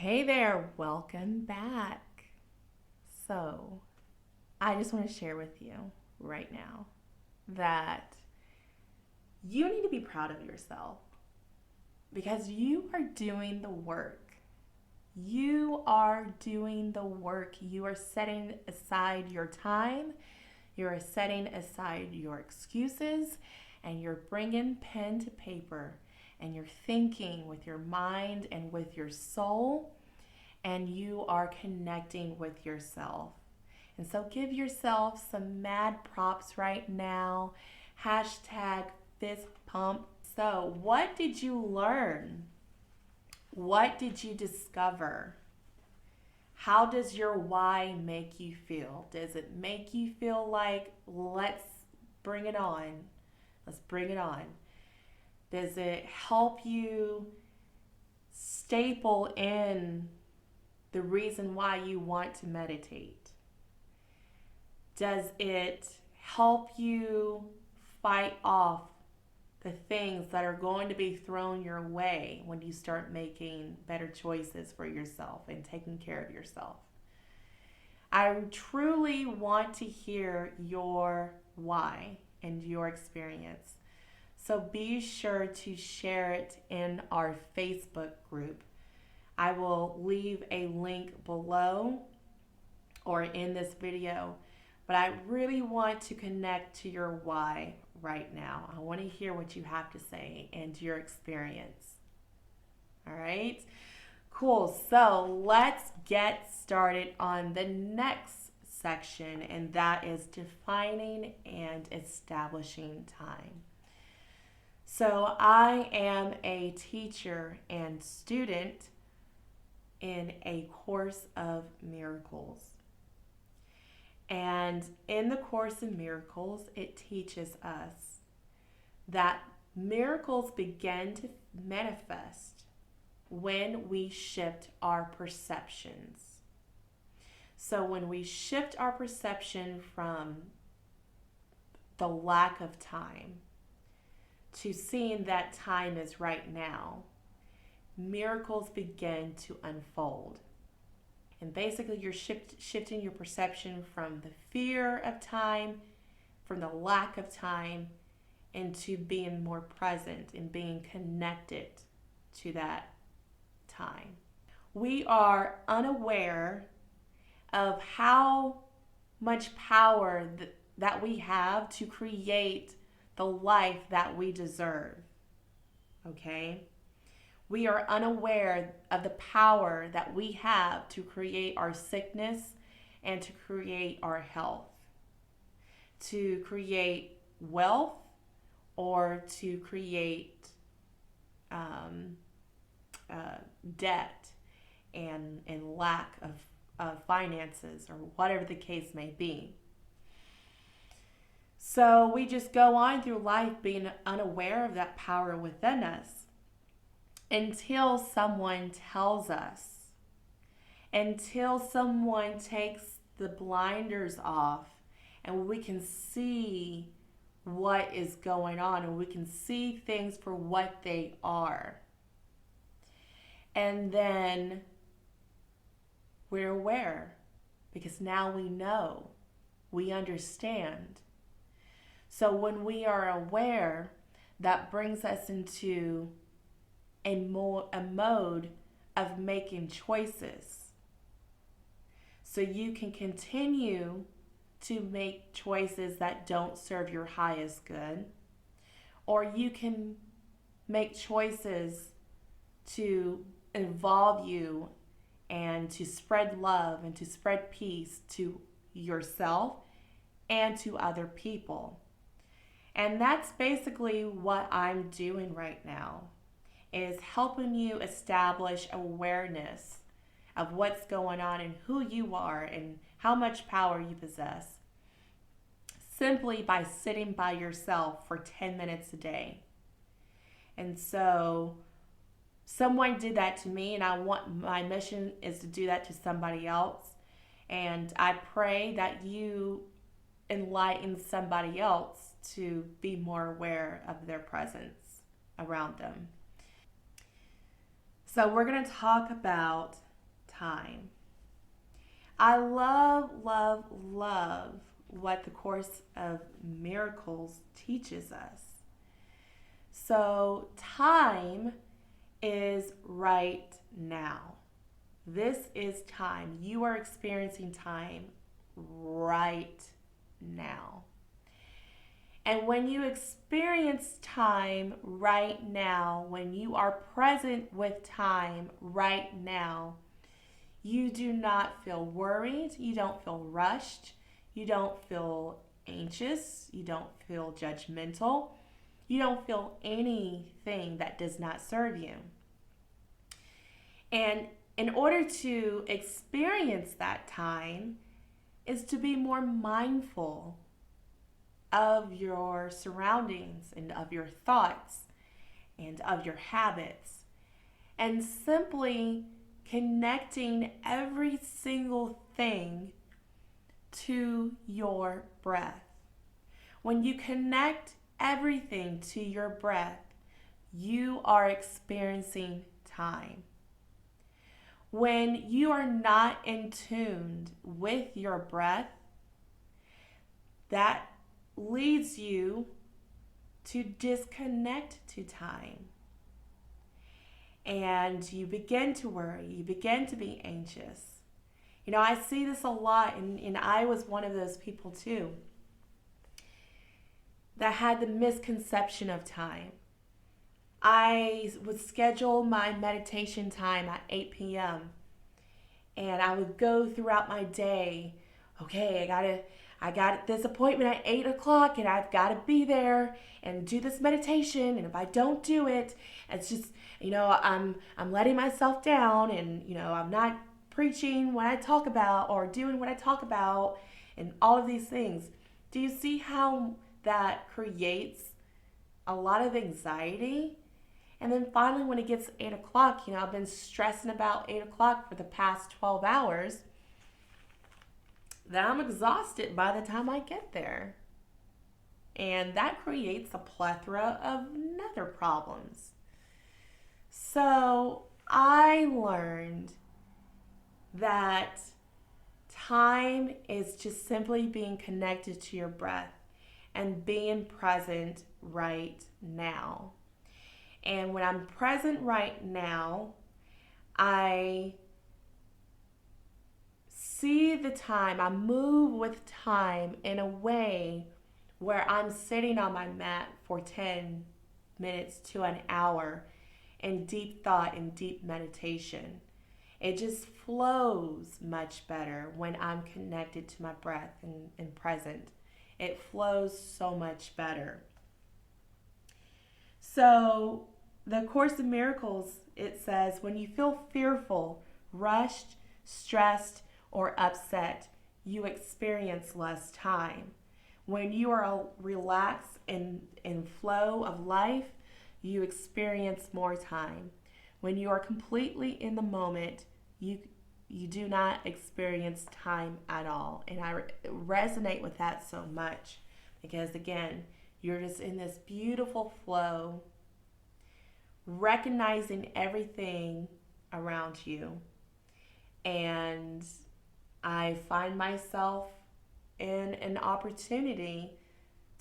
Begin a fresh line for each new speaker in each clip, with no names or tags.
Hey there, welcome back. So, I just want to share with you right now that you need to be proud of yourself because you are doing the work. You are doing the work. You are setting aside your time, you are setting aside your excuses, and you're bringing pen to paper and you're thinking with your mind and with your soul, and you are connecting with yourself. And so give yourself some mad props right now. Hashtag fist pump. So, what did you learn? What did you discover? How does your why make you feel? Does it make you feel like, let's bring it on? Let's bring it on. Does it help you staple in the reason why you want to meditate? Does it help you fight off the things that are going to be thrown your way when you start making better choices for yourself and taking care of yourself? I truly want to hear your why and your experience. So be sure to share it in our Facebook group. I will leave a link below or in this video, but I really want to connect to your why right now. I want to hear what you have to say and your experience. All right? Cool. So let's get started on the next section, and that is defining and establishing time. So I am a teacher and student in a course of miracles. And in the Course in Miracles, it teaches us that miracles begin to manifest when we shift our perceptions. So when we shift our perception from the lack of time to seeing that time is right now, miracles begin to unfold. And basically, you're shifting your perception from the fear of time, from the lack of time, into being more present and being connected to that time. We are unaware of how much power that we have to create the life that we deserve. Okay? We are unaware of the power that we have to create our sickness and to create our health, to create wealth, or to create debt and lack of finances, or whatever the case may be. So we just go on through life being unaware of that power within us, until someone tells us, until someone takes the blinders off and we can see what is going on and we can see things for what they are. And then we're aware because now we know, we understand. So when we are aware, that brings us into a mode of making choices. So you can continue to make choices that don't serve your highest good, or you can make choices to involve you and to spread love and to spread peace to yourself and to other people. And that's basically what I'm doing right now, is helping you establish awareness of what's going on and who you are and how much power you possess, simply by sitting by yourself for 10 minutes a day. And so someone did that to me, and my mission is to do that to somebody else. And I pray that you enlighten somebody else to be more aware of their presence around them. So we're going to talk about time. I love, love, love what the Course of Miracles teaches us. So, time is right now. This is time. You are experiencing time right now. And when you experience time right now, when you are present with time right now, you do not feel worried, you don't feel rushed, you don't feel anxious, you don't feel judgmental, you don't feel anything that does not serve you. And in order to experience that time is to be more mindful of your surroundings and of your thoughts and of your habits, and simply connecting every single thing to your breath. When you connect everything to your breath, you are experiencing time. When you are not in tune with your breath, that leads you to disconnect to time. And you begin to worry, you begin to be anxious. You know, I see this a lot, and I was one of those people too, that had the misconception of time. I would schedule my meditation time at 8 p.m. and I would go throughout my day. Okay, I got this appointment at 8 o'clock and I've got to be there and do this meditation. And if I don't do it, it's just, I'm letting myself down, and, I'm not preaching what I talk about or doing what I talk about and all of these things. Do you see how that creates a lot of anxiety? And then finally, when it gets 8 o'clock, I've been stressing about 8 o'clock for the past 12 hours, that I'm exhausted by the time I get there. And that creates a plethora of other problems. So I learned that time is just simply being connected to your breath and being present right now. And when I'm present right now, I see the time, I move with time in a way where I'm sitting on my mat for 10 minutes to an hour in deep thought and deep meditation. It just flows much better when I'm connected to my breath and present. It flows so much better. So the Course in Miracles, it says, when you feel fearful, rushed, stressed, or upset, you experience less time. When you are relaxed and in flow of life, you experience more time. When you are completely in the moment, you do not experience time at all. And I resonate with that so much because, again, you're just in this beautiful flow, recognizing everything around you. And I find myself in an opportunity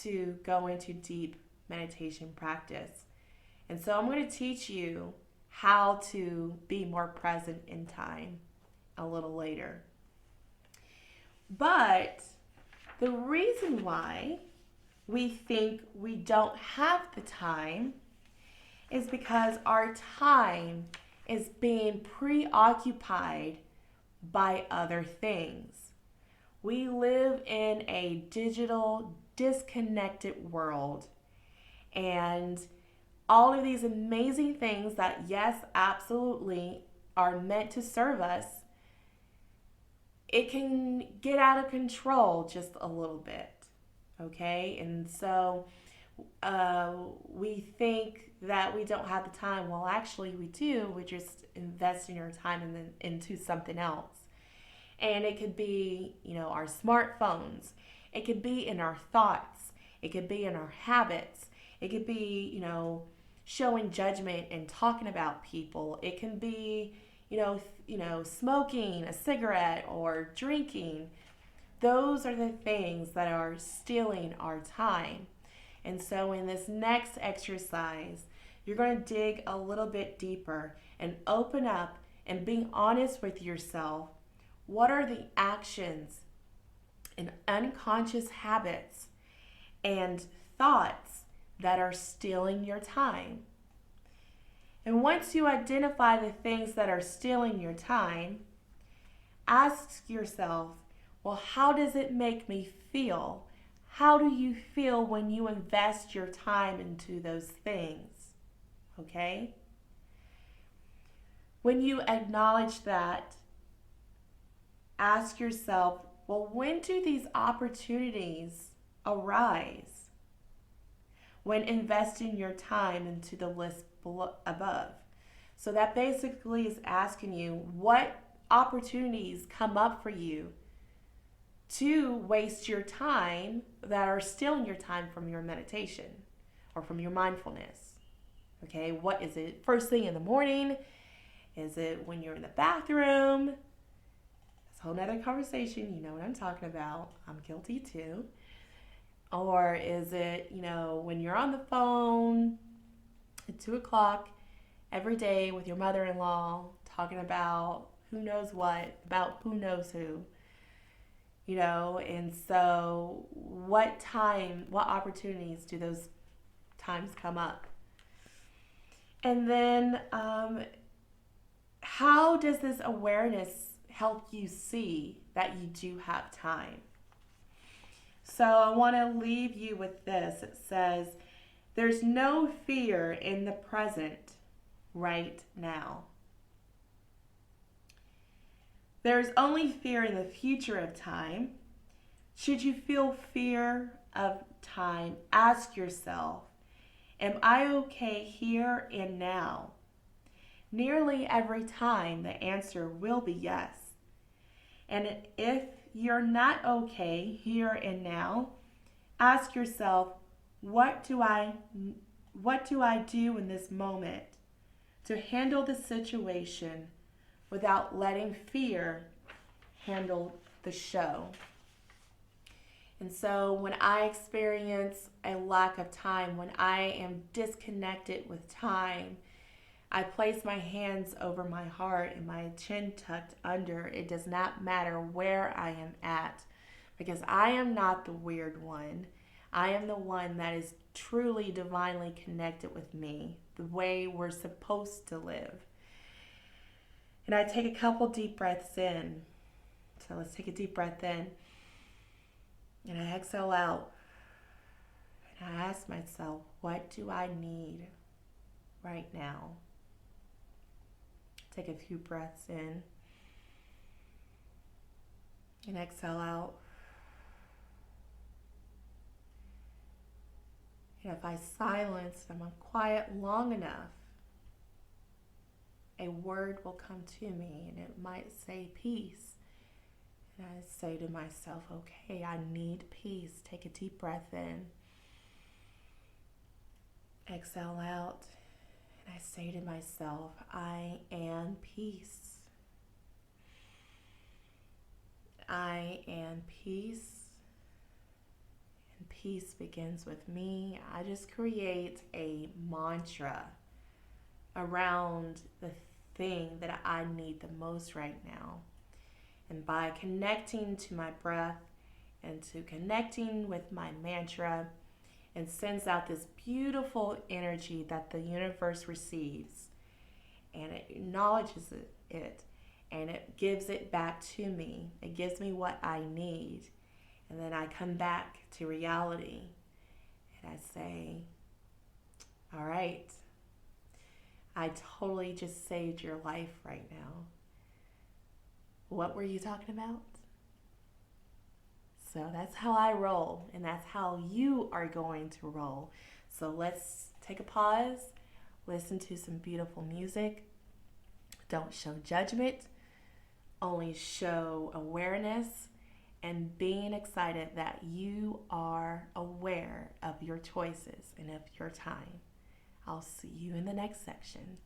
to go into deep meditation practice. And so I'm going to teach you how to be more present in time a little later. But the reason why we think we don't have the time is because our time is being preoccupied by other things. We live in a digital, disconnected world, and all of these amazing things that, yes, absolutely are meant to serve us, it can get out of control just a little bit, okay? And so we think that we don't have the time. Well, actually, we do. We're just investing our time into something else. And it could be, our smartphones. It could be in our thoughts. It could be in our habits. It could be, showing judgment and talking about people. It can be, smoking a cigarette or drinking. Those are the things that are stealing our time. And so in this next exercise, you're going to dig a little bit deeper and open up and being honest with yourself. What are the actions and unconscious habits and thoughts that are stealing your time? And once you identify the things that are stealing your time, ask yourself, well, how does it make me feel? How do you feel when you invest your time into those things? Okay? When you acknowledge that, ask yourself, well, when do these opportunities arise? When investing your time into the list above. So that basically is asking you what opportunities come up for you to waste your time that are stealing your time from your meditation or from your mindfulness. Okay, what is it? First thing in the morning? Is it when you're in the bathroom? That's a whole nother conversation. You know what I'm talking about. I'm guilty too. Or is it, when you're on the phone at 2 o'clock every day with your mother-in-law talking about who knows what, about who knows who? And so what opportunities do those times come up? And then how does this awareness help you see that you do have time? So I want to leave you with this. It says, there's no fear in the present right now. There is only fear in the future of time. Should you feel fear of time, ask yourself, am I okay here and now? Nearly every time the answer will be yes. And if you're not okay here and now, ask yourself, what do I do in this moment to handle the situation without letting fear handle the show? And so when I experience a lack of time, when I am disconnected with time, I place my hands over my heart and my chin tucked under. It does not matter where I am at, because I am not the weird one. I am the one that is truly divinely connected with me, the way we're supposed to live. And I take a couple deep breaths in. So let's take a deep breath in. And I exhale out. And I ask myself, what do I need right now? Take a few breaths in. And exhale out. And if I silence and I'm quiet long enough, a word will come to me and it might say peace. And I say to myself, okay, I need peace. Take a deep breath in. Exhale out. And I say to myself, I am peace. I am peace. And peace begins with me. I just create a mantra around the thing that I need the most right now. And by connecting to my breath and to connecting with my mantra, and sends out this beautiful energy that the universe receives, and it acknowledges it and it gives it back to me. It gives me what I need. And then I come back to reality and I say, all right, I totally just saved your life right now. What were you talking about? So that's how I roll, and that's how you are going to roll. So let's take a pause, listen to some beautiful music. Don't show judgment, only show awareness and being excited that you are aware of your choices and of your time. I'll see you in the next section.